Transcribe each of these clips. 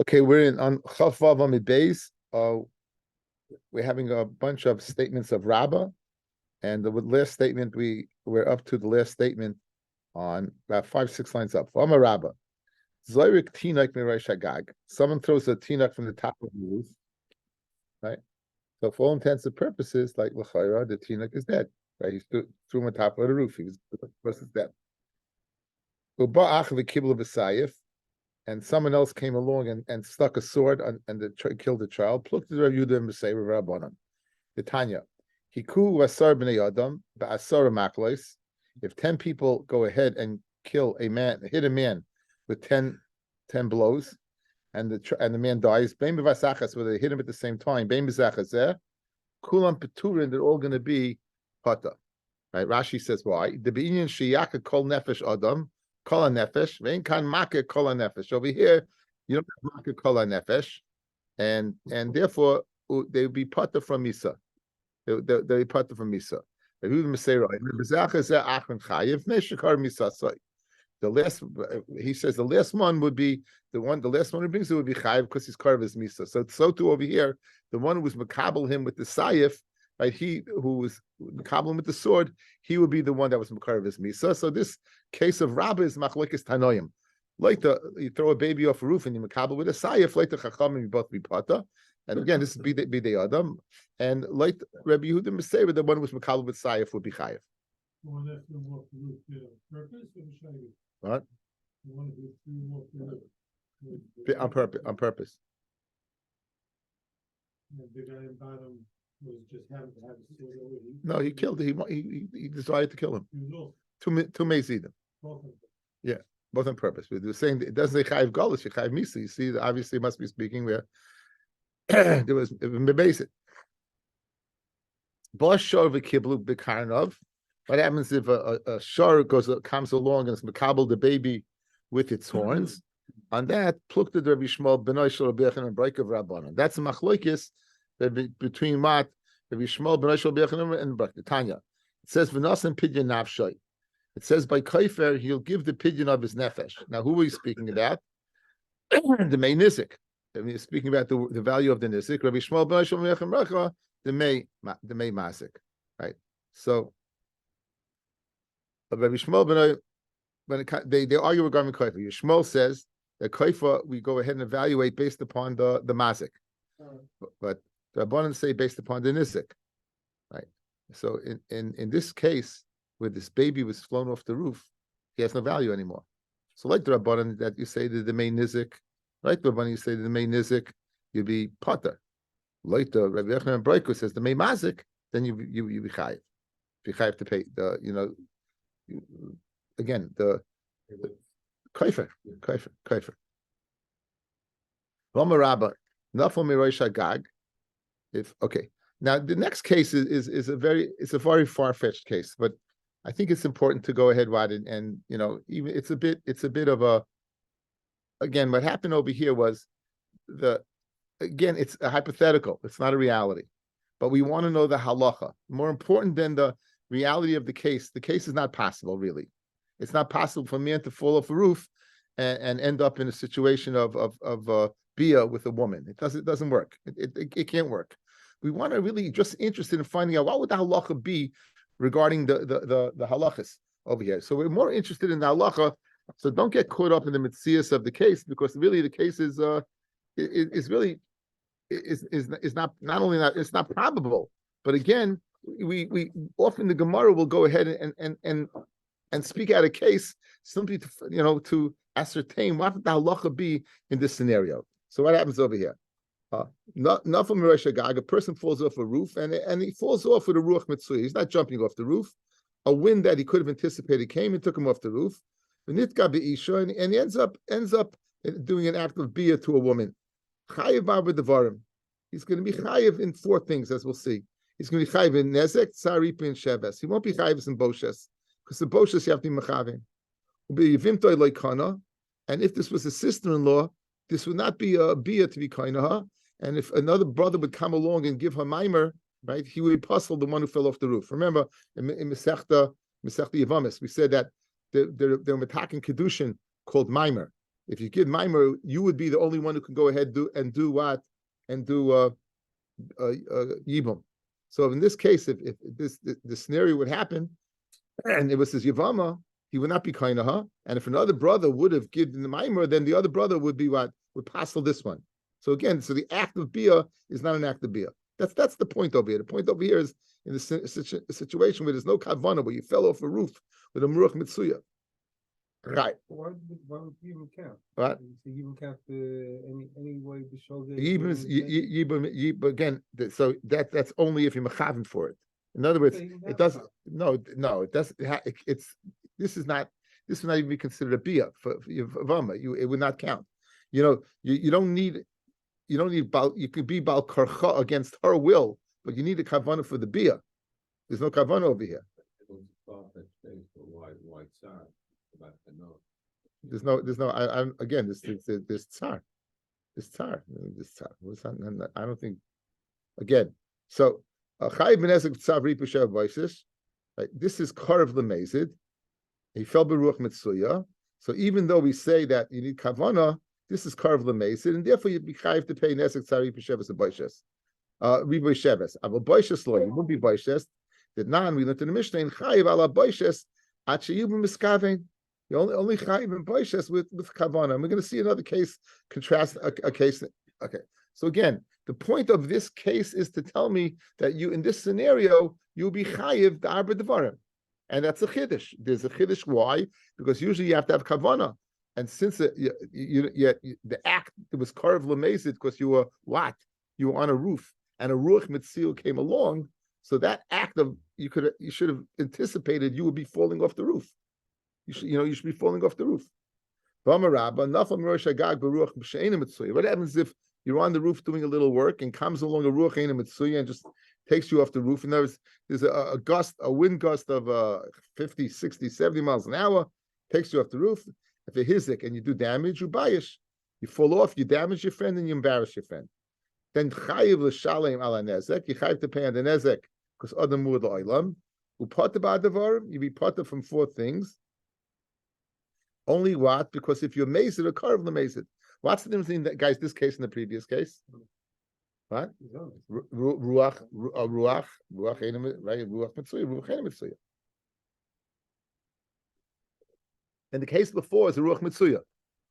Okay, we're in on Chaf Vav Amid Beis. We're having a bunch of statements of Rabbi, and the last statement we're up to the last statement on about 5-6 lines up. Vama Rabba, Zoyrik Tinak Mirai Shagag. Someone throws a tinak from the top of the roof, right? So for all intents and purposes, like l'chayra, the tinak is dead, right? He threw him on top of the roof. He was dead. Uba'ach v'kibla v'sayif. And someone else came along and stuck a sword killed the child. Pluked the Rabbi Yehuda and say Rabbanan. The Tanya. Hiku wasar b'nei adam ba'asar maklois. If 10 people go ahead and kill a man, hit a man with 10 blows, and the man dies, bein b'vasachas, where they hit him at the same time, bein b'zachas, kulam peturin, they're all going to be pata. Right? Rashi says why? The b'inyan sheyaka kol nefesh adam. Kol nefesh, vein kan makeh kol nefesh. Over here, you don't have makeh kol nefesh, and therefore they would be pata from misa. They be pata from misa. The last, he says, the last one would be the last one who brings it would be chayiv because he's carved his misa. So too over here, the one who was makabel him with the sayif, right? He who was makabel him with the sword, he would be the one that was makabel his misa. So this case of Rabbi is machlokes tanoim. Like you throw a baby off a roof and you makabel with a sayif, like the chachamim, you both be pata. And again, this is bidei adam. And like Rabbi Yehuda Meseira, the one who was makabel with sayif would be chayiv. What? On purpose. The guy in bottom was just having to have a sword over. No, he killed him. He decided to kill him. Two mezidim. Yeah, both on purpose. But they're saying it doesn't say chayiv galus, chayiv misa. You see, obviously, it must be speaking where there was basic. Bosh shor v'kiblu b'karnov. What happens if a shor comes along and is makabel the baby with its horns? On that, pluked the Rabbi Shmuel b'noi shel Rabbi Yochanan and break of Rabbanan. That's a machlokes between Rabbi Shmuel b'noi shel Rabbi Yochanan and Break. Tanya. It says v'nasan pidyon nafshay. It says by kaifer he'll give the pidyon of his nefesh. Now, who are you speaking about? The may nizik. I mean, speaking about the value of the nizik. Rabbi Shmuel b'noi shel Rabbi Yochanan the may masik. Right. So Rabbi Shmuel when they argue regarding kaifer. Shmuel says that kaifa we go ahead and evaluate based upon the mazik, but the Rabbanan say based upon the nizik, right? So in this case, where this baby was flown off the roof, he has no value anymore. So like the Rabbanan that you say that the main nizik, like the Rabbanan you say that the main nizik, you'd be potter. Like the Rabbi Yochanan Breiko says the main mazik, then you be chayiv. Be chayiv to pay the again the kaifer. Vama Rabba, nafal mirosh hagag. If okay, now the next case is a very far-fetched case, but I think it's important to go ahead and even it's a bit of a, again, what happened over here was it's a hypothetical, it's not a reality, but we want to know the halacha. More important than the reality of the case is not possible, really. It's not possible for a man to fall off a roof and end up in a situation of bia with a woman. It doesn't work. It can't work. We want to really just interested in finding out what would the halacha be regarding the halachas over here. So we're more interested in the halacha. So don't get caught up in the mitzias of the case, because really the case is not only not, it's not probable, but again, we often the Gemara will go ahead and speak out a case simply to ascertain what would the halacha be in this scenario. So what happens over here? Not from a person falls off a roof and he falls off with a ruach mitzui. He's not jumping off the roof. A wind that he could have anticipated came and took him off the roof. And he ends up doing an act of bia to a woman. Chayiv bar devarim. He's going to be chayiv in 4 things, as we'll see. He's going to be chayiv in nezek, tzarip, and sheves. He won't be chayiv in boshes, because the boshes you have to be mechavin. And if this was a sister-in-law, this would not be a bia to be kainaha. And if another brother would come along and give her mimer, right, he would be puzzled the one who fell off the roof. Remember, in Masechta Yavamis, we said that they're attacking kedushin called mimer. If you give Maimer, you would be the only one who can go ahead do what and do Yibum. So in this case, if the scenario would happen, and it was his Yavama, he would not be Kainaha. And if another brother would have given the Maimer, then the other brother would be what? Would passel this one. So again, so the act of Bia is not an act of Bia. That's the point over here. The point over here is in the situation where there's no Kavana, where you fell off a roof with a Muruch Mitsuya. Right. Why would you even count? What? So you even count any way to show that Yibum again. So that's only if you're mechaven for it. In other words, it doesn't. No, it doesn't. This would not even be considered a bia for vama. It would not count. You don't need. You could be bal karcha against her will, but you need a kavana for the bia. There's no kavana over here. There's no. Again, this tsar. This tsar. I don't think. Again, so. This is Karav Lemezid. He fell Beruach Mitsuya. So even though we say that you need Kavana, this is Karav Lemezid, and therefore you'd be chayiv to pay Nesek Tzari Pesheves and Boishes. Riboy Sheves. Aval Boishes law, you won't be Boishes. The non we learned in the Mishnah in chayiv ala Boishes at sheyubim miskavein. You only chayiv in Boishes with Kavana. And we're going to see another case contrast a case. Okay. So again, the point of this case is to tell me that you, in this scenario, you'll be chayiv the arba devarim, and that's a chiddush. There's a chiddush. Why? Because usually you have to have kavana, and since the act it was karv lemezid because you were what? You were on a roof, and a ruach mitzil came along, so that act of you should have anticipated you would be falling off the roof. You should be falling off the roof. What happens if you're on the roof doing a little work and comes along a ruach ein mitzuya and just takes you off the roof? And there's a wind gust of 50, 60, 70 miles an hour, takes you off the roof. If it hizik and you do damage, you bayish. You fall off, you damage your friend, and you embarrass your friend. Then chayiv l'shalem ala nezek. You chayiv to pay on the nezek because adam mud la'olam. Upata ba'adavar. You be pata from 4 things. Only what? Because if you're mazid or karv l'mazid. What's the difference between that, guys? This case and the previous case? What? Ruach, right? Ruach mitzuya. And the case before is a ruach mitzuya.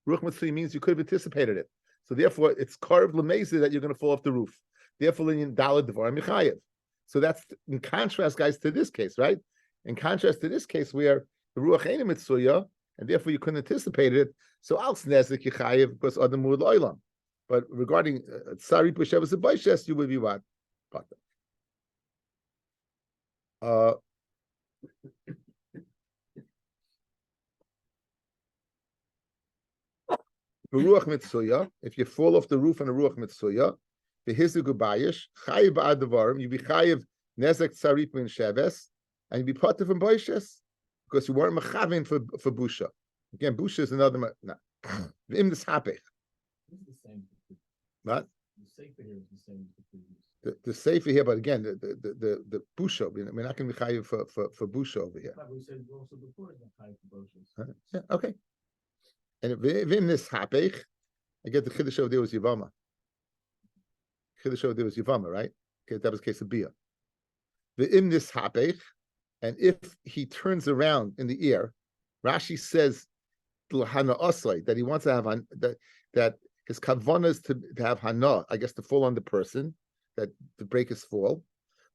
Ruach mitzuya means you could have anticipated it. So therefore, it's carved lemezi that you're going to fall off the roof. Therefore, in dalad devarim mechayev. So that's in contrast, guys, to this case, right? In contrast to this case, where the ruach ain't mitzuya, and therefore you couldn't anticipate it. So al snezik yichayev because adam mud loilam. But regarding tsari pesheves and boishes, you would be what? Ruach mitzuya. If you fall off the roof on a ruach mitzuya, the hizugu bayish chayev ba'adavarim. You be chayev nezek tsari pesheves, and you be potter from boishes because you weren't mechavin for busha. Again, busha is another. No. Im this hapech. What? The safer here is the same as the previous. The safer here, but again, the busha. We're not going to be chayiv for busha over here. We said also before it's not chayiv for bushes. Yeah, okay. And vim this hapech, I get the chiddush over there was yavama. Chiddush over there was yavama, right? Okay, that was the case of bia. Vim this hapech, and if he turns around in the air, Rashi says that he wants to have that his kavana is to have hana, I guess, to fall on the person, that to break his fall.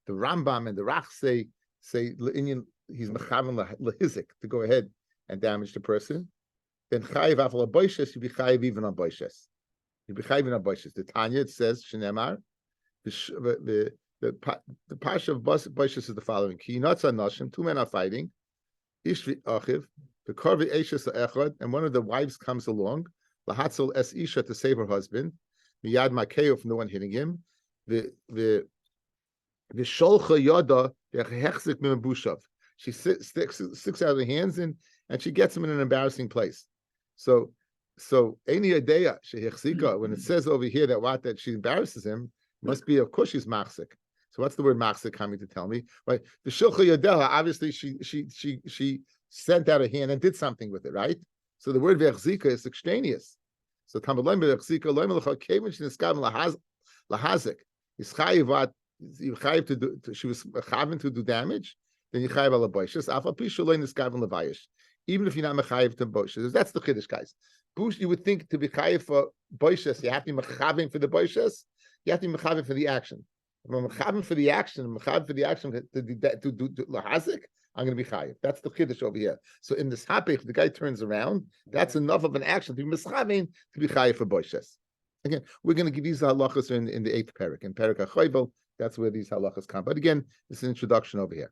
The Rambam and the Rach say he's mechavan lehizik to go ahead and damage the person. Then chayiv afal boishes, you be chayiv even on boishes. You be chayiv even on boishes. The Tanya, it says shenemar the parsha of boishes is the following: Ki yinatza nashim, 2 men are fighting. Ish v'achiv. The karvi eishes echad, and one of the wives comes along. Lahatzel es isha to save her husband. Miyad makeo from no one hitting him. The sholcha yada hechzik mimabushav. She sticks out her hands and she gets him in an embarrassing place. So any idea shehechzika, when it says over here that she embarrasses him, must be of course she's machzik. So what's the word machzik coming to tell me? Right, the shulcha yadeha, obviously she sent out a hand and did something with it, right? So the word vechzika is extraneous. So Tamaloim Bechsika Loim Lecha Kevin Shniskam Lahazik. Is chayiv what you chayiv to do? She was chayiv to do damage. Then you chayiv ala boishes. Alpha pishu loin niskav levayish. Even if you're not mechayiv to boishes, that's the chiddush, guys. Bush, you would think to be chayiv for boishes, you have to be mechavim for the boishes. You have to be mechavim for the action. If I'm mechavim for the action, to do lahazik, I'm going to be chayiv. That's the chiddush over here. So in this hapich, the guy turns around. That's enough of an action to be meschavim to be chayiv for boishes. Again, we're going to give these halachas in the 8th parak. In parak HaChoyvel, that's where these halachas come. But again, it's an introduction over here.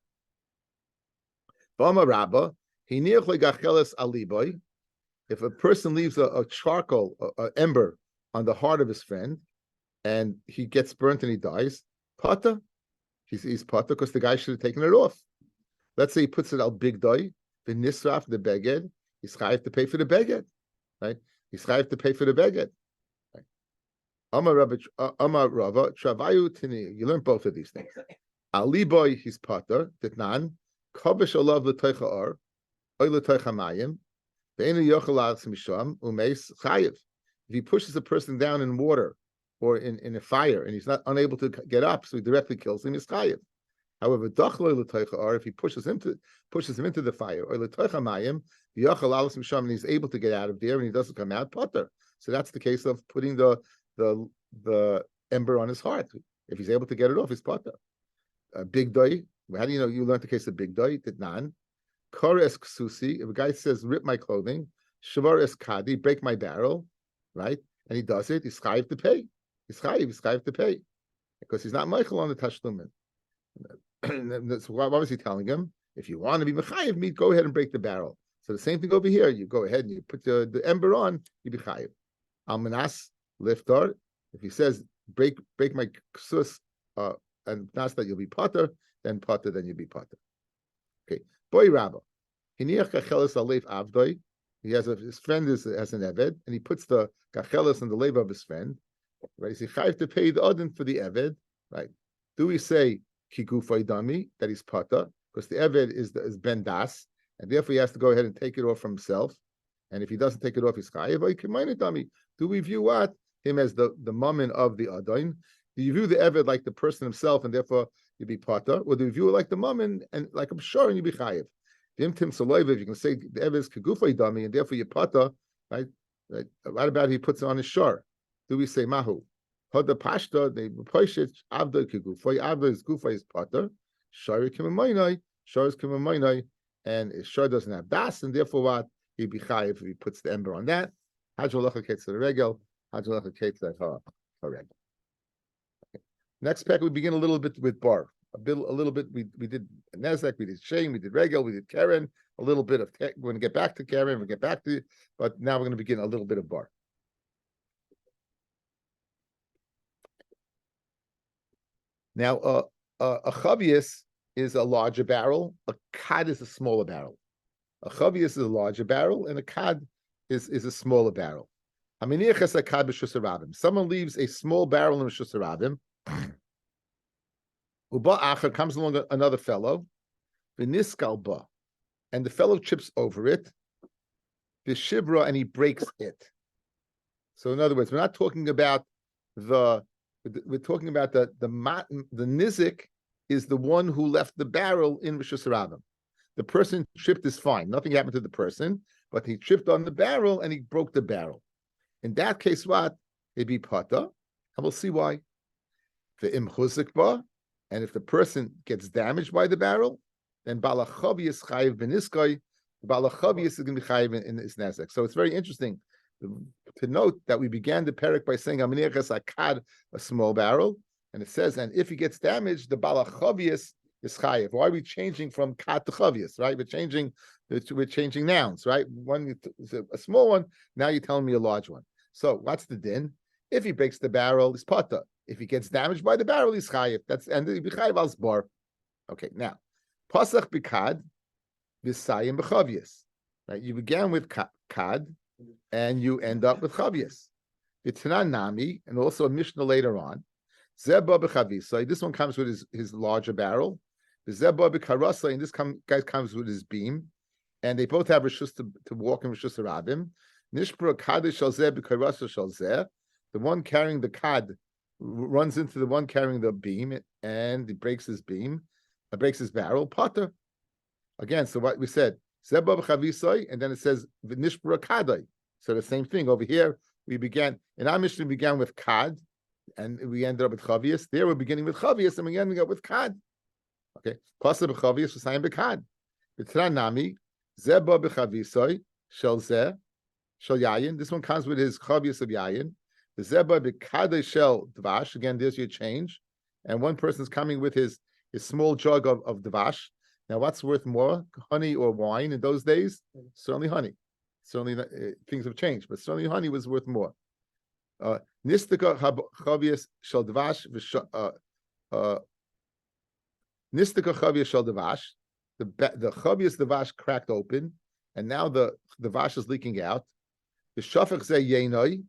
If a person leaves a charcoal, an ember on the heart of his friend, and he gets burnt and he dies, pata, he's pata because the guy should have taken it off. Let's say he puts it al big doi, the nisraf, the beged, he's chayiv to pay for the beged, right? He's chayiv to pay for the beged. Amar Rava Travayu Tini. You learn both of these things. Ali boy, he's pater. Titnan kavish alav l'toicha or oy l'toicha mayim. Ve'enu yochel la'aretz misham umeis chayiv. If he pushes a person down in water or in a fire and he's not unable to get up, so he directly kills him, he's chayiv. However, dachlo l'toicha or if he pushes him into the fire or l'toicha mayim, yochel la'aretz misham and he's able to get out of there and he doesn't come out, pater. So that's the case of putting the ember on his heart. If he's able to get it off, he's pata. Big doi. How do you know? You learned the case of big doi. Titnan. Kor es ksusi. If a guy says, "Rip my clothing," shavar es kadi, break my barrel, right? And he does it. He's chayiv to pay. He's chayiv to pay because he's not Michael on the tashlumin. That's what was he telling him? If you want to be mechayiv me, go ahead and break the barrel. So the same thing over here. You go ahead and you put the ember on. You be chayiv. Almanas. Liftar, if he says break my ksus and that's that you'll be potter, then you'll be potter. Okay, boy Rabbi, he has his friend has an eved, and he puts the kachelis on the labor of his friend. Right, he chayiv to pay the odin for the eved. Right? Do we say kigufay dami that he's potter because the eved is ben das, and therefore he has to go ahead and take it off from himself. And if he doesn't take it off, he's chayiv. Do we view what? Him as the mammon of the adain? Do you view the eved like the person himself, and therefore you be pata, or do you view it like the mammon and like I'm sure and you be chayiv? Tim saloiv, you can say the eved is kegufay dami, and therefore you pata, right? Right about he puts it on his shore. Do we say mahu? Hoda pashta they poishit avda kegufay avda is gufay is pata. Shari kimamayinai, shar is kimamayinai, and his shore doesn't have das, and therefore what he'd be chayiv if he puts the ember on that. Hajolacha ketz the regel. Next pack, we begin a little bit with bar. A little bit. We did Nezek, we did Shane, we did Regel, we did Karen. A little bit of we're going to get back to Karen. We'll get back to, but now we're going to begin a little bit of bar. Now, a chavius is a larger barrel. A kad is a smaller barrel. A chavius is a larger barrel, and a kad is a smaller barrel. Someone leaves a small barrel in Rishus Harabim. Uba Acher comes along another fellow, v'niskal ba, and the fellow trips over it, v'shivra, and he breaks it. So in other words, we're not talking about we're talking about the nizik is the one who left the barrel in Rishus Harabim. The person tripped is fine, nothing happened to the person, but he tripped on the barrel and he broke the barrel. In that case, what? It'd be pata, and we'll see why. The imchuzik ba, and if the person gets damaged by the barrel, then balachavius chayiv beniskoi. Balachavius is going to be chayiv in his nezek. So it's very interesting to note that we began the parak by saying aminiachas akad, a small barrel, and it says, and if he gets damaged, the balachavius is chayiv. Why are we changing from kad to chavius? Right? We're changing nouns. Right? One is a small one. Now you're telling me a large one. So what's the din? If he breaks the barrel, he's pata. If he gets damaged by the barrel, he's chayiv. That's and the chayiv al bar. Okay, now pasach b'kad v'sayim b'chavius. Right, you began with kad, and you end up with chavius. It's nami, and also a mishnah later on. Zeba b'chavius. So this one comes with his larger barrel. The zeba b'karasa, and this guy comes with his beam, and they both have rishus to walk in rishus harabim. Nishpra Kaddish shal zeh b'karasa shal zeh. The one carrying the kad runs into the one carrying the beam, and he breaks his beam, breaks his barrel. Potter. Again, so what we said, Zeba b'chavisai, and then it says Nishpra Kadai. So the same thing over here. We began in our Mishnah. We began with kad, and we ended up with chavias. There we're beginning with chavias, and we ending up with kad. Okay, Pasa b'chavias was saying b'kad. B'tran nami Zeba b'chavisai shel zeh shel yayin. This one comes with his chavias of yayin. The Zeba b'kadai shel dvash. Again, there's your change, and one person's coming with his small jug of dvash. Now, what's worth more, honey or wine in those days? Certainly honey. Certainly things have changed, but certainly honey was worth more. Nistika chavias shel dvash. Nistika chavias shel dvash. The chavias dvash cracked open, and now the dvash is leaking out. The shafach zeh yenoi.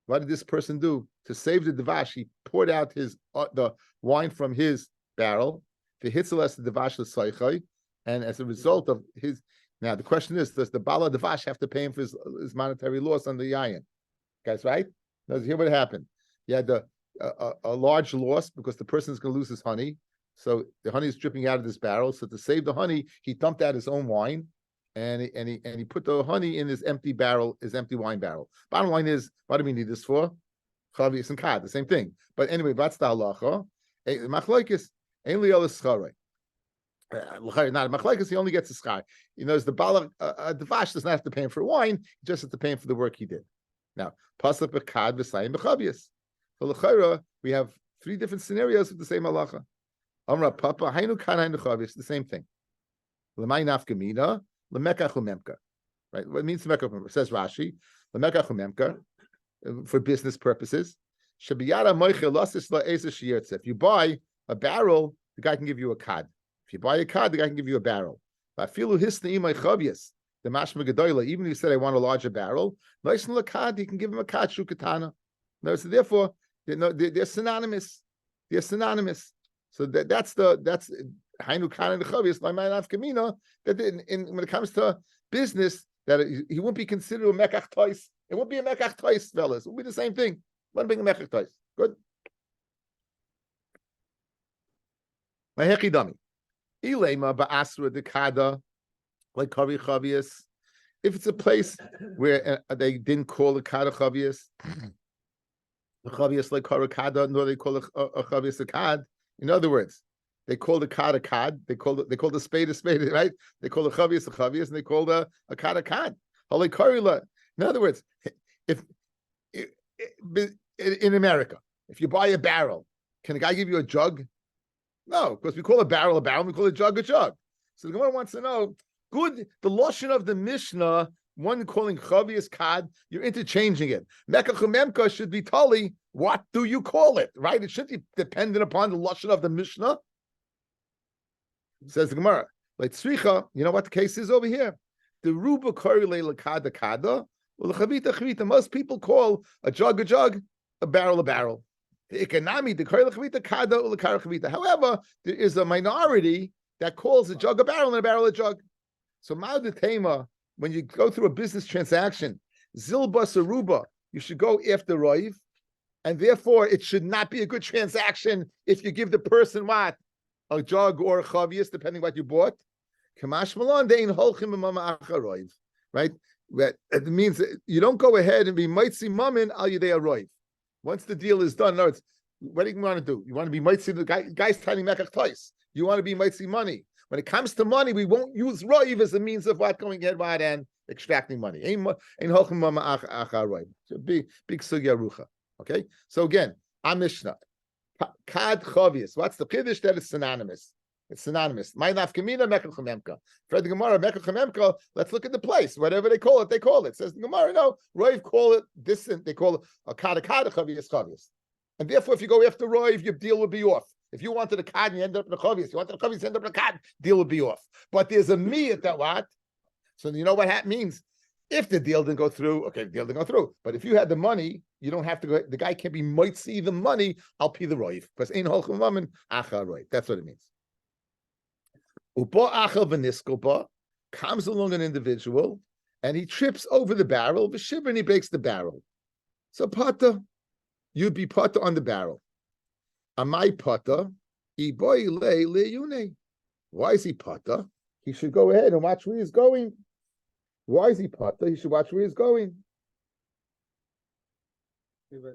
What did this person do to save the dvash? He poured out the wine from his barrel. The hitzeles the dvash l'soichai, and as a result of his, now the question is, does the bala dvash have to pay him for his monetary loss on the yayin? Guys, right? Now hear what happened. He had a large loss because the person is going to lose his honey, so the honey is dripping out of this barrel. So to save the honey, he dumped out his own wine, and he put the honey in his empty barrel, his empty wine barrel. Bottom line is, what do we need this for? Chavius and kad, the same thing. But anyway, that's the halacha. Machlokes. Ain't not machlokes. He only gets a schar. As the bala dvash does not have to pay him for wine; he just has to pay him for the work he did. Now, pasuk b'kad v'sayim b'chavius. For l'chayra, we have three different scenarios with the same halacha. Amra papa hainu kan hainu chavius. The same thing. L'may nafkamina l'mekach umemka. Right? What means l'mekach umemka? Says Rashi, l'mekach umemka for business purposes. Shabiyara moichel lasis la'ezer shiyertze. If you buy a barrel, the guy can give you a kad. If you buy a kad, the guy can give you a barrel. The mashma gedola, even if you said I want a larger barrel, nice and kad, you can give him a kad shukatana. No, so therefore, they're synonymous. They're synonymous. So that's hainu kan and chavius my mind of kamina. That when it comes to business, that he won't be considered a mekach tois. It won't be a mekach tois, fellas. It will be the same thing. One being a mekach tois. Good. Mahekidami. Ilema ba'asra dekada, like kavi chavius. If it's a place where they didn't call a kada chavius, the chavius like karakada, nor they call a chavius a kad. In other words, they call the kad a kad. They call the spade a spade, right? They call the chavius a chavius, and they call the a kad a kad. In other words, if in America, if you buy a barrel, can a guy give you a jug? No, because we call a barrel, we call a jug. So the Gemara wants to know, good, the lotion of the Mishnah, one calling chavius kad, you're interchanging it. Mekach umemka should be tali, what do you call it, right? It should be dependent upon the lotion of the Mishnah. Says the Gemara, like tzricha, you know what the case is over here? The ruba korile lekada kada, well, chavita chavita. Most people call a jug, a barrel. The economy, the chavita kada or the chavita. However, there is a minority that calls a jug a barrel and a barrel a jug. So ma'adetema, when you go through a business transaction, zilba saruba, you should go after roiv, and therefore it should not be a good transaction if you give the person what? A jug or a chavius, depending what you bought. Kamash malon dein holchim b'mama acharoiv, right? It means you don't go ahead and be mitzi mamin al yedei roiv. Once the deal is done, no, what do you want to do? You want to be mitzi, the guy's telling mekach twice. You want to be mitzi money. When it comes to money, we won't use roiv as a means of what going ahead and extracting money. Ein holchim b'mama acharoiv. Big sugya rucha. Okay, so again, our Mishnah, kad chavius. What's the kiddush that is synonymous? It's synonymous. My nafkamina mekach chememka. For the Gemara, mekach chememka. Let's look at the place. Whatever they call it. Says the Gemara. No, Roiv call it distant. They call it a kada chavius. And therefore, if you go after Roiv, your deal would be off. If you wanted a kad and you end up in a chavius, you wanted a chavius, you end up in a kad, deal would be off. But there's a me at that lot. So you know what that means? If the deal didn't go through, okay, the deal didn't go through. But if you had the money, you don't have to go. The guy can't be mitzi the money. I'll pay the Roiv because ain't holchem mammon acha Roiv. That's what it means. Upa achel v'niskelpa, comes along an individual and he trips over the barrel, v'shivra, and he breaks the barrel. So pata, you'd be pata on the barrel. Amai pata, iboy le leyune. Why is he pata? He should go ahead and watch where he's going. Why is he pata? He should watch where he's going.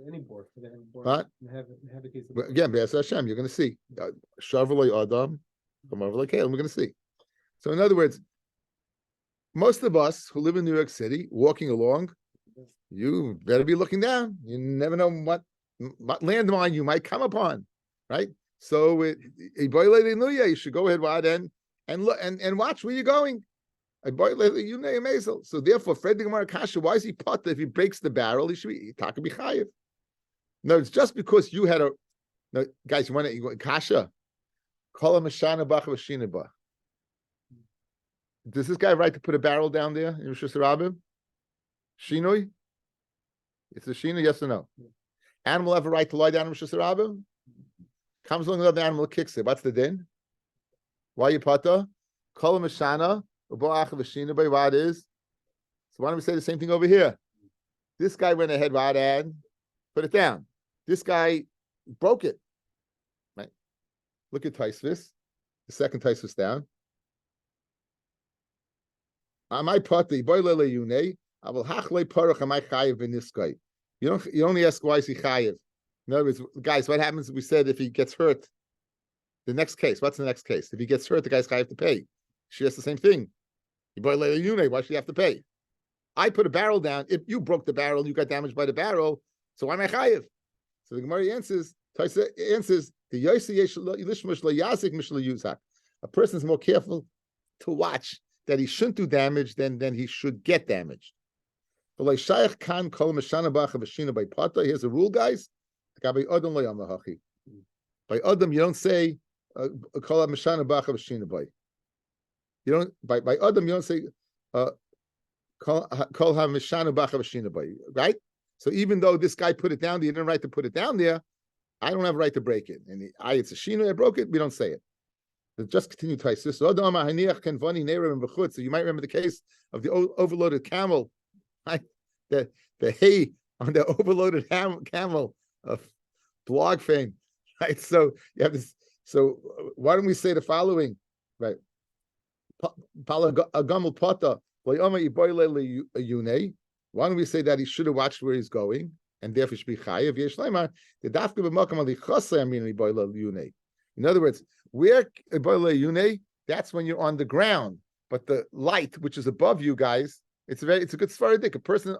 Any board, for the board. Right. Have a case of. But again, Be'ez Hashem, you're going to see. Shavrei Adam, come over like Caleb, we're going to see. So in other words, most of us who live in New York City, walking along, you better be looking down. You never know what landmine you might come upon, right? So you should go ahead and look and watch where you're going. So therefore, Fred the Gemara Kasha, why is he put if he breaks the barrel? He should be Taka B'chayev. No, it's just because you had no, guys. You want to Kasha? Call him a Shana Bach Vashinaba. Does this guy have right to put a barrel down there in Rosh Hashanah? Shinoi? It's a Shina, yes or no? Animal have a right to lie down in Rosh Hashanah? Comes along another animal, kicks it. What's the din? Why you pata? Call him a Shana. What is? So why don't we say the same thing over here? This guy went ahead, and put it down. This guy broke it. Right? Look at Taisvis. The second Taisvis down. Amai pati boilele yune. I will hachle paruch amai chayiv in this guy. You only ask why is he chayiv. In other words, guys, what happens if we said if he gets hurt? The next case. What's the next case? If he gets hurt, the guy's chayiv to pay. She has the same thing. Why should you have to pay? I put a barrel down. If you broke the barrel, you got damaged by the barrel. So why am I chayiv? So the Gemara answers, the a person is more careful to watch that he shouldn't do damage than he should get damaged. Here's a rule, guys. By Adam, you don't say you don't by Adam, you don't say right? So even though this guy put it down there, you didn't have a right to put it down there, I don't have a right to break it. And it's a shino, I broke it, we don't say it. So just continue to so you might remember the case of the overloaded camel, right? The hay on the overloaded camel of blog fame, right? So you have this. So why don't we say the following, right? Why don't we say that he should have watched where he's going and therefore should be chayiv? In other words, where that's when you're on the ground, but the light which is above you guys, it's a good svaradik. A person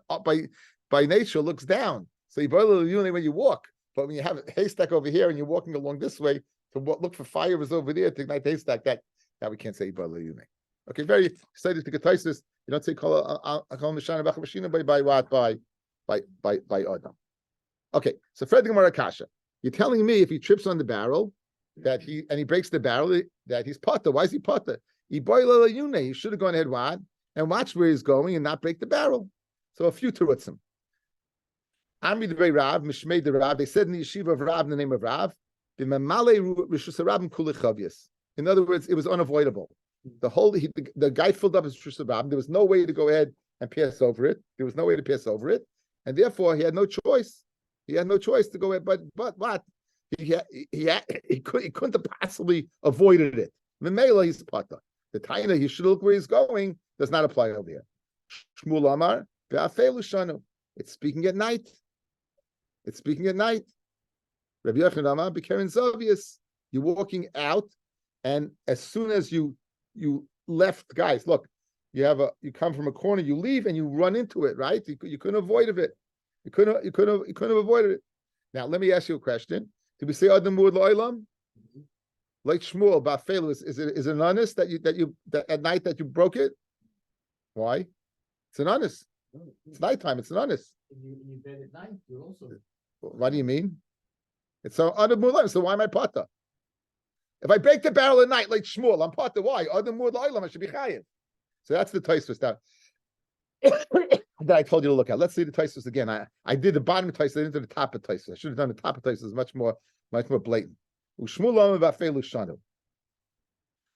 by nature looks down. So when you walk, but when you have a haystack over here and you're walking along this way to look for fire is over there to ignite the haystack, that we can't say okay, very excited to get Taisus. You don't say call Mishana Bachashina by what? By Adam. Okay, so Fred Gemara Kasha. You're telling me if he trips on the barrel that he breaks the barrel that he's potter. Why is he potter? He should have gone ahead and watch where he's going and not break the barrel. So a few terutzim. Amri the Rav, Mishmei the Rav. They said in the yeshiva of Rav in the name of Rav. In other words, it was unavoidable. The guy filled up his Shushabam. There was no way to go ahead and pass over it. There was no way to pass over it, and therefore he had no choice. He had no choice to go ahead. But what? He couldn't have possibly avoided it. Memela he's pata. The taina he should look where he's going does not apply over here. Shmuel Amar be'afelu. It's speaking at night. It's speaking at night. Rabbi Yochanan Amar be'keren zavius. You're walking out, and as soon as you left, guys, look, you come from a corner, you leave and you run into it, right? You couldn't avoid it. You couldn't have avoided it. Now let me ask you a question. Did we say Adam Mud Lo'ilam? Like Shmuel, Bafelu, is it an honest that at night that you broke it? Why? It's an honest. It's nighttime, it's an honest. You bed at night, you also. What do you mean? It's so Adam Mud Lo'ilam, so why am I pata? If I break the barrel at night like Shmuel, I'm part of why? Adam Mud Lo'ilam, I should be chayiv. So that's the Taisvus that I told you to look at. Let's see the Taisvus again. I did the bottom of Taisvus, I didn't do the top of Taisvus. I should have done the top of Taisvus. Much more blatant. Ushmuel Lama Bafelu Shanu.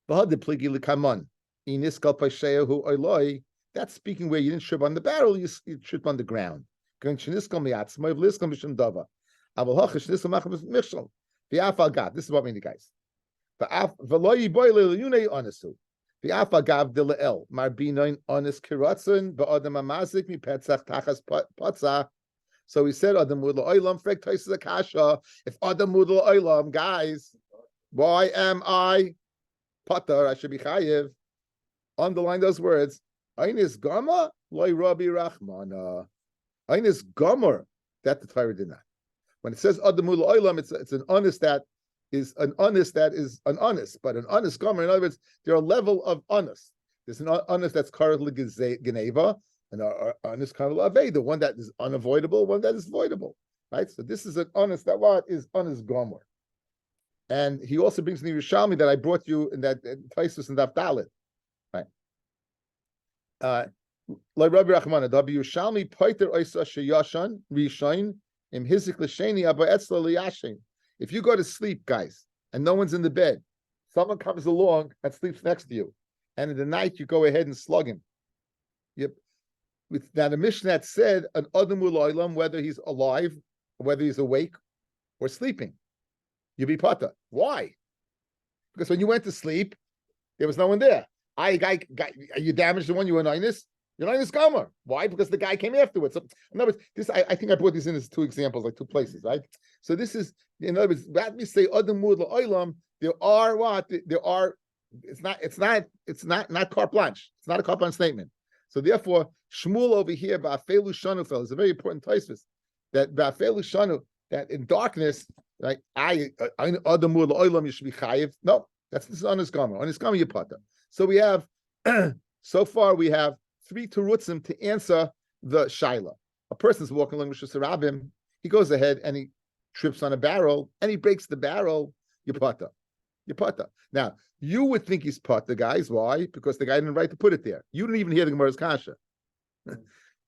Bahad the Pligi Likamon. Inis Kalpasheya who Oiloi That's speaking where you didn't trip on the barrel, you tripped on the ground. This is what we need, guys. So we said Adam Mudla Oilam, Frek Taisus Akasha. If Adam Mudla Oilam, guys, why am I Pater? I should be Chayiv. Underline those words. Einis Gama, Loi Rabbi Rachmana. Einis Gomer, that the Torah did not. When it says Adam Mudla Oilam, it's an honest that is an honest, but an honest Gomer, in other words, there are a level of honest. There's an honest that's currently Geneva, and honest kind of aveda, one that is unavoidable, one that is avoidable, right? So this is an honest that what is honest gomer, and he also brings the Yerushalmi that I brought you in that Taisus and Daf Dalet, right? Like Rabbi Rachmana, W Yerushalmi Paiter Oisa Sheyashan Rishain Im Hizik L'Sheni Abba Etzla Liyashin. If you go to sleep, guys, and no one's in the bed, someone comes along and sleeps next to you, and in the night you go ahead and slug him. Yep. Now the Mishnah that said an Adam U'Olam, whether he's alive, whether he's awake or sleeping, you be pata. Why? Because when you went to sleep, there was no one there. You damaged the one you were in this. You're not in this gomer. Why? Because the guy came afterwards. So, in other words, this I think I brought these in as two examples, like two places, right? So this is, in other words, let me say Adam U'Olam. There are what? There are. It's not carte blanche. It's not a carte blanche statement. So therefore, Shmuel over here, Ba'afelu Shanu, fellas, is a very important taisvis. That Ba'afelu Shanu, that in darkness, like Adamur La'olam, you should be chayiv. No, this is on his gomer. On his gomer, you pata. So we have, so far we have 3 terutzim to answer the shaila. A person's walking along with Shusarabim, he goes ahead and he trips on a barrel and he breaks the barrel. You pata. Now, you would think he's pata, guys. Why? Because the guy didn't right to put it there. You didn't even hear the Gemara's kasha.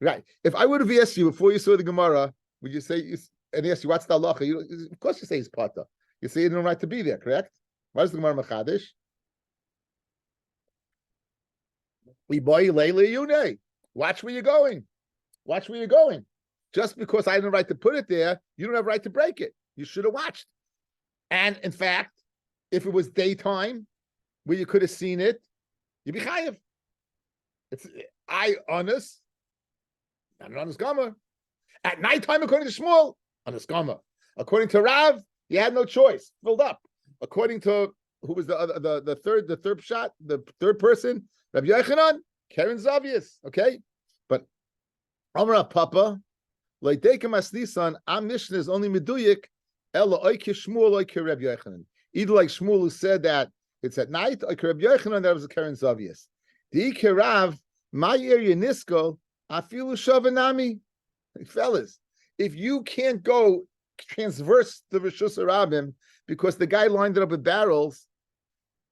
Right. If I would have asked you before you saw the Gemara, would you say, and asked you, what's the halacha? Of course you say he's pata. You say he didn't right to be there, correct? Why does the Gemara machadish? Watch where you're going. Watch where you're going. Just because I didn't right to put it there, you don't have a right to break it. You should have watched. And in fact, if it was daytime, where you could have seen it, you'd be chayiv. It's honest, not an honest gomer. At nighttime, according to Shmuel, honest gomer. According to Rav, you had no choice, filled up. According to who was the third shot, the third person, Rabbi Yochanan, Karen Zavius. Okay, but Amra Papa, like Dekem Asnisan, our Mishnah is only meduyik. Ella oike Shmuel oike Rabbi Yochanan. Either like Shmuel who said that it's at night, or Rabbi Yochanan that was a Karen Zavius. The Ikerav, my area nisko, afilu shavanami. Fellas, if you can't go transverse the Rishus Harabim because the guy lined it up with barrels,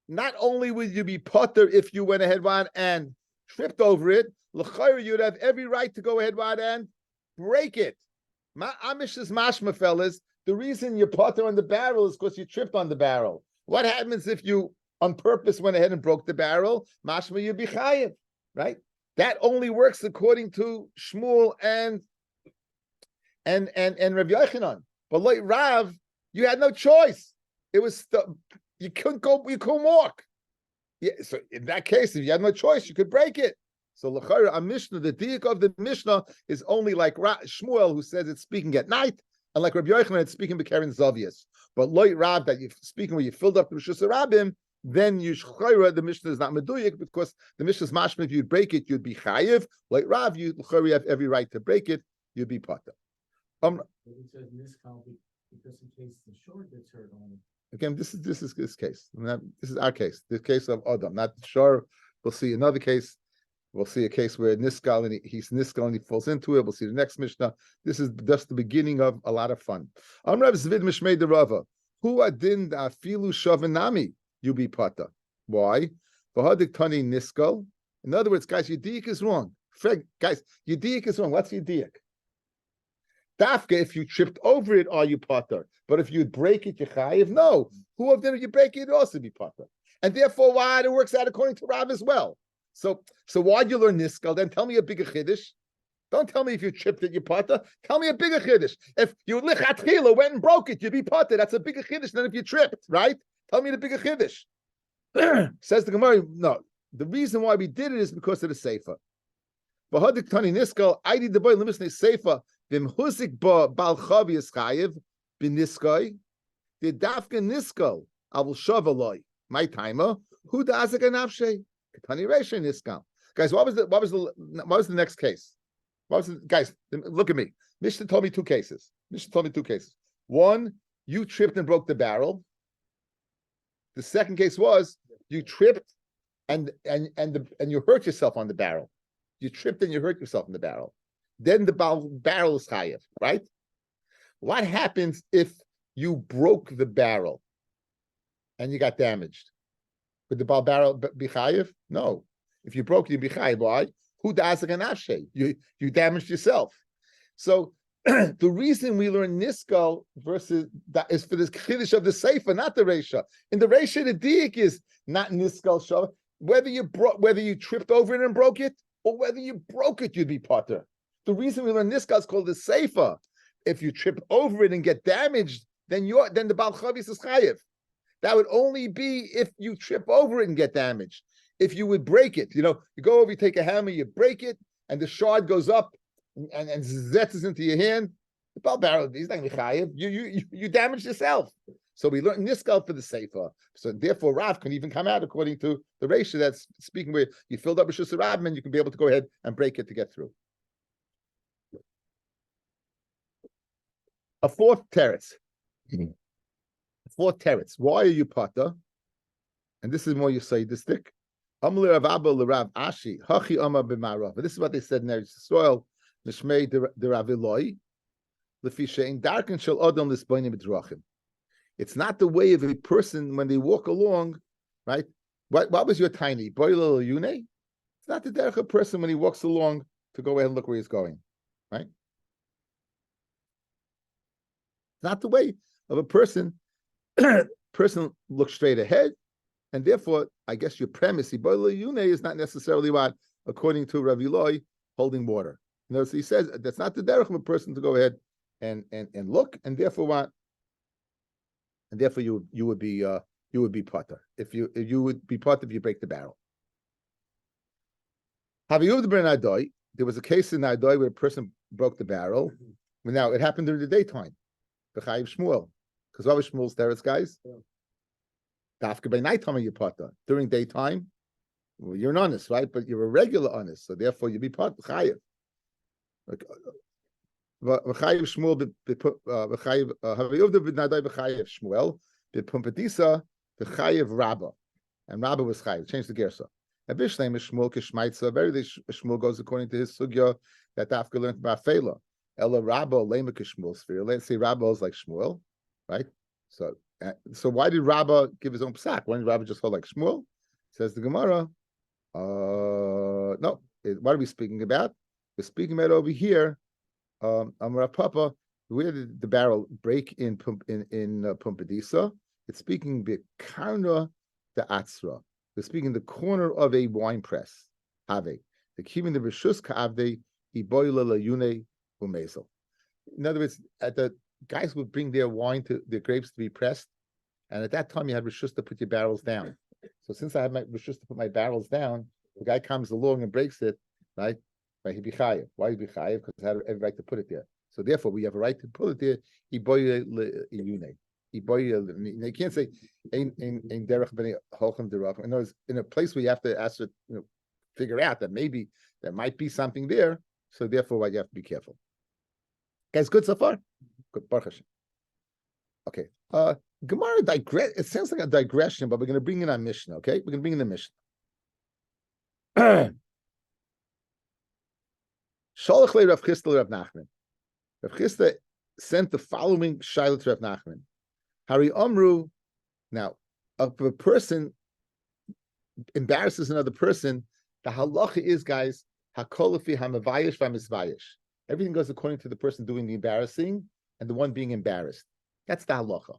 not only would you be potter if you went ahead and tripped over it, l'chayr you'd have every right to go ahead and break it. Amish is mashma, fellas. The reason you're potter on the barrel is because you tripped on the barrel. What happens if you on purpose went ahead and broke the barrel? Mashma, you'd be chayiv, right? That only works according to Shmuel and Rabbi Yochanan. But like Rav, you had no choice. It was you couldn't go, you couldn't walk. Yeah, so in that case, if you had no choice, you could break it. So l'chayra, a Mishnah, the diak of the Mishnah is only like Shmuel, who says it's speaking at night, and like Rabbi Yochanan, it's speaking b'keren zavius. But like Rav, that you're speaking where you filled up the Rishus Harabim, then you the Mishnah is not meduyik because the Mishnah is mashma. If you'd break it, you'd be chayiv. Like Rav, you have every right to break it. You'd be pata. It says in this count because in case the short gets hurt on it. Again, this is this case. This is our case. The case of Adam, not Shor. We'll see another case. We'll see a case where Niskal and he's Niskal and he falls into it. We'll see the next Mishnah. This is just the beginning of a lot of fun. Amrav Zvid Mishmei de Rava. Who adin afilu shavanami? You be pata. Why? V'hadik tani Niskal. In other words, guys, your diak is wrong. Guys, your diak is wrong. What's your diak? Dafka, if you tripped over it, are you potter? But if you break it, you chayiv. No. Who of them, if you break it, you'd also be potter. And therefore, why it works out according to Rav as well. So why'd you learn niskal? Then tell me a bigger chiddush. Don't tell me if you tripped it, you're potter. Tell me a bigger chiddush. If you lichatchila went and broke it, you'd be potter. That's a bigger chiddush than if you tripped, right? Tell me the bigger chiddush. Says the Gemara, no. The reason why we did it is because of the sefer. V'hadik tani niskal, I did the boy limisnei sefer, v'mhuzik ba bal chavi is chayiv, b'niskai, the dafka niskal, I will shove aloi. My timer, who does it nafshe? Tani reisha niskal. Guys, what was the next case? Guys, look at me. Mishnah told me two cases. One, you tripped and broke the barrel. The second case was you tripped and you hurt yourself on the barrel. You tripped and you hurt yourself in the barrel. Then the barrel is chayiv, right? What happens if you broke the barrel and you got damaged? Would the barrel be chayiv? No. If you broke it, you'd be chayiv. Why? Who does it ganafshe? You damaged yourself. So the reason we learn niskal versus that is for this chiddush of the sefer, not the reisha. In the reisha, the diik is not niskal shav. Whether you tripped over it and broke it, or whether you broke it, you'd be potter. The reason we learn niskal is called the sefer. If you trip over it and get damaged, then the bal chavis is chayiv. That would only be if you trip over it and get damaged. If you would break it, you go over, you take a hammer, you break it, and the shard goes up and zetzes into your hand. The bal barrel, he's not going to be chayiv. You damaged yourself. So we learn niskal for the sefer. So therefore, Rav can even come out according to the reisha that's speaking where you filled up with Rishus Rabbim and you can be able to go ahead and break it to get through. A fourth teretz. Why are you potter? And this is more Yusaidistic. This is what they said in Eretz Yisrael. Mishmei de Raviloi. Lefisha in darken shel odom lisboinim b'drachim. It's not the way of a person when they walk along, right? What was your tiny? Boilel yune? It's not the derech of a person when he walks along to go ahead and look where he's going, right? It's not the way of a person. Person looks straight ahead, and therefore, I guess your premise, boilel yune, is not necessarily what, according to Rav Eloi, holding water. You know, so he says that's not the derech of a person to go ahead and look, and therefore what? And therefore you would be potter if you would be potter if you break the barrel. There was a case in Adoi where a person broke the barrel. Now it happened during the daytime. B'chayiv Shmuel, because what was Shmuel's teretz, guys? Dafka by nighttime you potter. During daytime, well, you're an honest, right? But you're a regular honest, so therefore you be potter chayiv. V'chayiv Shmuel v'chayiv Havayuvda v'nadai v'chayiv Shmuel v'pumpedisa v'chayiv Rabba, and Rabba was chayiv. Change the gersa. And Bishleim is Shmuel kishmaitza. Very Shmuel goes according to his sugya that Dafka learned about Fela. Ella Rabba lema kishmuel sphere. Let's say Rabba is like Shmuel, right? So why did Rabba give his own psak? Why didn't Rabba just hold like Shmuel? Says the Gemara. No. What are we speaking about? We're speaking about over here. Amar Papa, where did the barrel break in Pumbedisa? It's speaking bekarna the atzra. We're speaking the corner of a wine press. Have the kivin the rishus kaavde iboila layune umezel. In other words, the guys would bring their grapes to be pressed, and at that time you had rishus to put your barrels down. So since I have my rishus to put my barrels down, the guy comes along and breaks it, right? He'd be chayiv. Why he'd be chayiv? Because I had every right to put it there. So therefore, we have a right to put it there. You can't say in derech b'nei holchem derach. In other words, in a place where you have to ask it, figure out that maybe there might be something there. So therefore, you have to be careful. Guys, good so far. Good, Baruch Hashem. Okay. Gemara digress. It sounds like a digression, but we're going to bring in our Mishnah. Okay, we're going to bring in the Mishnah. Sholach le Rav Chisda le Rav Nachman. Rav Chisda sent the following shayla to Rav Nachman. Hari Omru. Now, if a person embarrasses another person, the halacha is, guys, hakolafi hamavayish v'hamizvayish. Everything goes according to the person doing the embarrassing and the one being embarrassed. That's the halacha.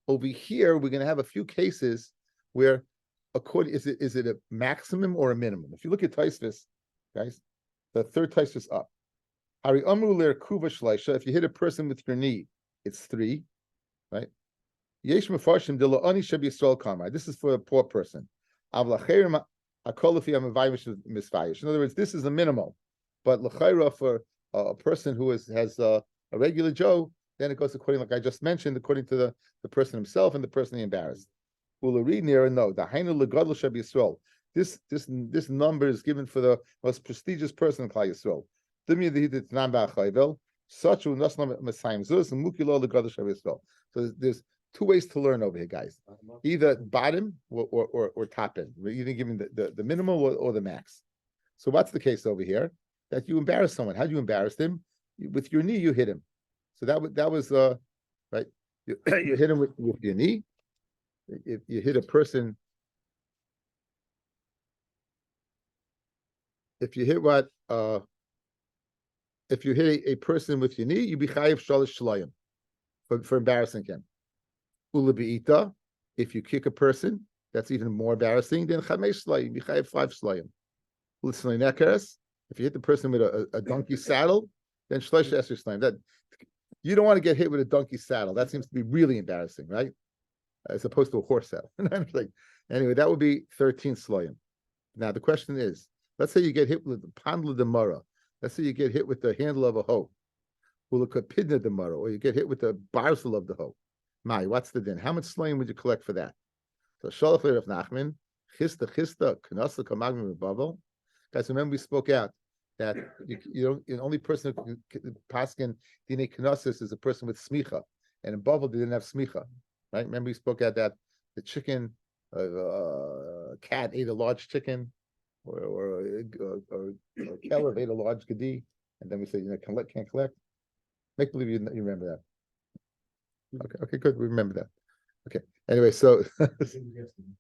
Over here, we're going to have a few cases where according, is it a maximum or a minimum? If you look at Taisvis, guys, the third Taisvis up. Hari Amru Ler Kuva Shleisha, if you hit a person with your knee, it's 3, right? Yesh Mefarshim de Lo Ani Sheb Yisrael Kamar. This is for a poor person. Avlacherim Hakol Lefi HaMevayish Misvayish. In other words, this is the minimal. But L'chaira for a person who has a regular Joe, then it goes according, like I just mentioned, according to the person himself and the person he embarrassed. Read near no. The Hainu Legadol Sheb Yisrael. This number is given for the most prestigious person in Klal Yisrael. Such and so there's 2 ways to learn over here, guys. Either bottom or top end. We're either giving the minimal or the max. So what's the case over here? That you embarrass someone. How do you embarrass him? With your knee, you hit him. So that was right. You hit him with your knee. If you hit a person, if you hit if you hit a person with your knee, you be chayiv shalosh shlayim for embarrassing him. Ula be'ita, if you kick a person, that's even more embarrassing. Then chamesh shlayim, you be chayiv 5 shlayim. Ula nekeres, if you hit the person with a donkey saddle, then shlosh esher shlayim. That you don't want to get hit with a donkey saddle. That seems to be really embarrassing, right? As opposed to a horse saddle. Anyway, that would be 13 shlayim. Now the question is, let's say you get hit with the pandla demara. Let's say you get hit with the handle of a hoe, or you get hit with the barsel of the hoe. Mai, what's the din? How much slime would you collect for that? So Shalach of Nachman, chista, kanasa kamagim bubble. Guys, remember we spoke out that the only person who can paskin dine kanasis is a person with smicha, and in Bavel they didn't have smicha, right? Remember we spoke out that the chicken, cat ate a large chicken. Or a keller ate a large gedi, and then we say, can't collect. Make believe you remember that. Okay, good. We remember that. Okay. Anyway, so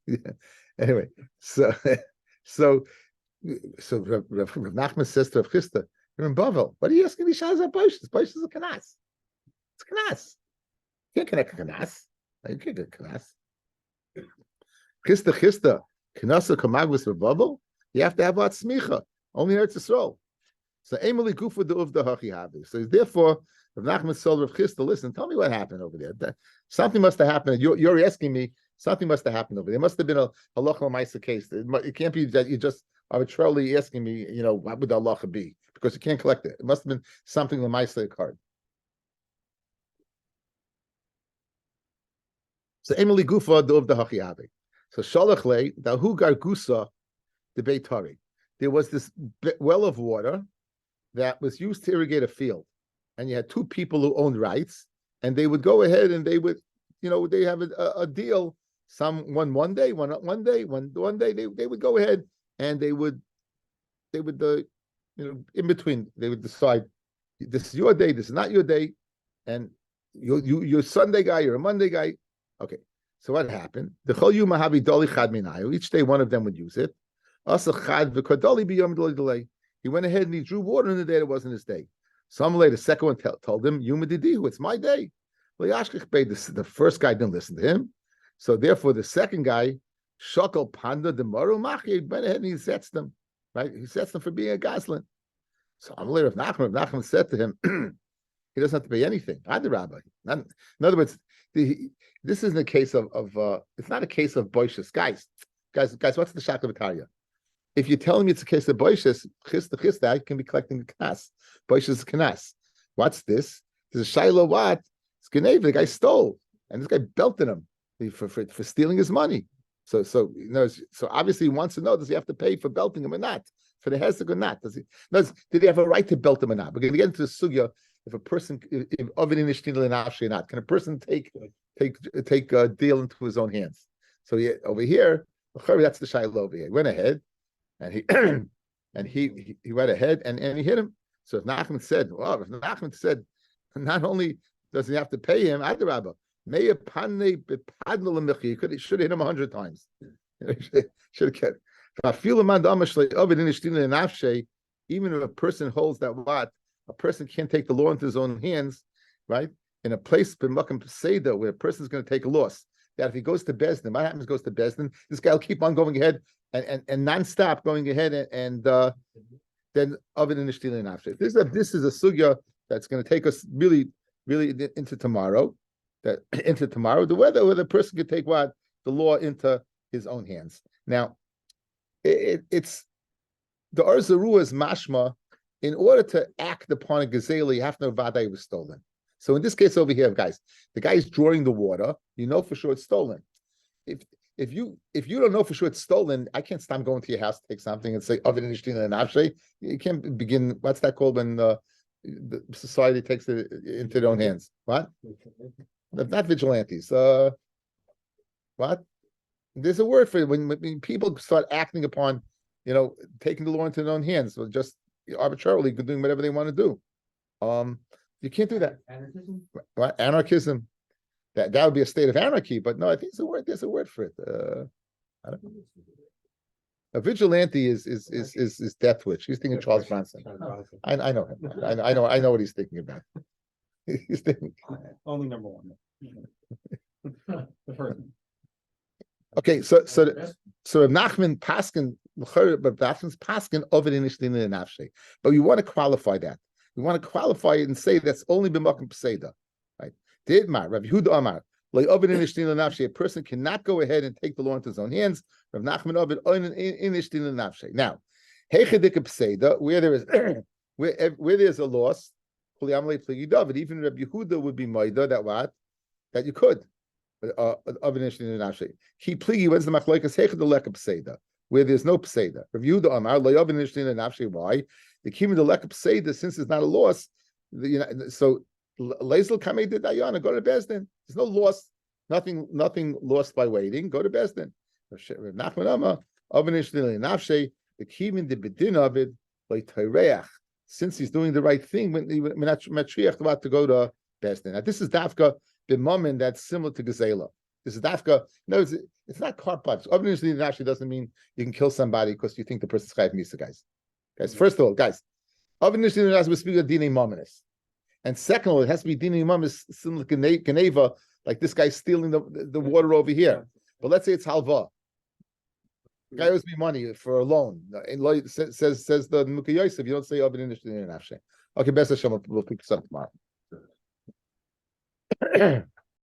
yeah. Anyway, so Rav Nachman says to Rav Chisda, you're in Bavel. What are you asking me? Shaz Bosh? Bosh is a kanas. It's kanas. You can't connect a kanas. You can't get a kanas. Chisda. Kanasa kamagvis for Bavel. You have to have what smicha. Only Eretz Yisrael. So Emily Gufa de Uvda Hachi Havi. So therefore, Rav Nachman told Rav Chisda, listen, tell me what happened over there. Something must have happened. You're asking me, something must have happened over there. There must have been a halacha l'maisa case. It can't be that you just arbitrarily asking me, what would the halacha be? Because you can't collect it. It must have been something l'maisa occurred. So Emily Gufa de Uvda Hachi Havi. So Shalach le Dahu Gargusa. The Beitari. There was this well of water that was used to irrigate a field, and you had 2 people who owned rights, and they would go ahead and they would, they have a deal. One day they would go ahead and they would in between they would decide this is your day, this is not your day, and you're a Sunday guy, you're a Monday guy. Okay, so what happened? The Chol Yom Havi Doli Chad Minayu. Each day one of them would use it. He went ahead and he drew water in the day that wasn't his day. Some later, the second one told him, it's my day. The first guy didn't listen to him. So therefore, the second guy, Shakal Panda de Marumachi, went ahead and he sets them. Right? He sets them for being a goslin. So later, if Nachman said to him, he doesn't have to pay anything. I'm the rabbi. In other words, this isn't a case of it's not a case of boishes. Guys, what's the shaklavataria? If you're telling me it's a case of boishes, chista, I can be collecting the knas. Boishes is knas. What's this? There's a shiloh what? It's Geneva. The guy stole, and this guy belted him for stealing his money. So obviously he wants to know, does he have to pay for belting him or not? For the hezek or not? Did he have a right to belt him or not? We're going to get into the sugya if a person of an or not. Can a person take a deal into his own hands? So over here, that's the shiloh over here. He went ahead and he went ahead and he hit him. So if Nachman said, not only does he have to pay him, Adarabba, he should have hit him 100 times. Should have kept. Even if a person holds that a person can't take the law into his own hands, right? In a place where a person's going to take a loss, that if he goes to Bezdin, what happens? Goes to Bezdin. This guy will keep on going ahead and nonstop going ahead and then Ovid and Nishtil after. This is a sugya that's going to take us really into tomorrow. Whether the person could take the law into his own hands. Now, it's the Arzaru is mashma. In order to act upon a gazelle, you have to know Vadai was stolen. So in this case over here, guys, the guy is drawing the water. You know for sure it's stolen. If you don't know for sure it's stolen, I can't stop going to your house to take something and say Ovid and Nafshe. You can't begin. What's that called when the society takes it into their own hands? What? Not vigilantes. What? There's a word for it when people start acting upon, taking the law into their own hands, so just arbitrarily doing whatever they want to do. You can't do that. Anarchism? Right? Anarchism. That would be a state of anarchy, but no, I think there's a word for it. I don't know. A vigilante is Death Wish. He's thinking Charles Bronson. I know him. I know what he's thinking about. He's thinking. Only number one. The first one. Okay, so Rav Nachman Paskin, but Nachman's Paskin Ovid initially in the Nafshe. But we want to qualify that. We want to qualify it and say that's only b'makom peseda, right? Didmar Rav Yehuda Amar like Ovid initially in the Nafshe. A person cannot go ahead and take the law into his own hands. Rav Nachman Ovid initially in the Nafshe. Now, heichedik peseda, where there is where there's a loss, even Rav Yehuda would be maida that you could. Ovid initially in the Nafshe. He pligi when's the machlokes heiched the leka peseda, where there's no peseda. Rav Yehuda Amar like Ovid initially in the Nafshe. Why? The kima the leka peseda, since it's not a loss, so Lezel Kamei de Dayana, go to Bezdin. There's no loss, nothing lost by waiting. Go to Bezdin. Nachman Amma, Ovid initially in Nafshe, the kima the bedin of it, like Teireach, since he's doing the right thing, when Matriach about to go to Bezdin. Now this is Dafka b'momen that's similar to Gazela. This is Dafka. No, it's not carte blanche. Ovid initially in Nafshe doesn't mean you can kill somebody because you think the person's chayv misa, guys. Guys, first of all, guys, Ovid initially in Nafshe we speak of dinei mominus. And second of all, it has to be dinei mominus similar to Geneva, like this guy stealing the water over here. But let's say it's halva. Guy owes me money for a loan. And says the Mukha Yosef, you don't say Ovid initially in Nafshe. Okay, best Hashem, we'll pick this up tomorrow.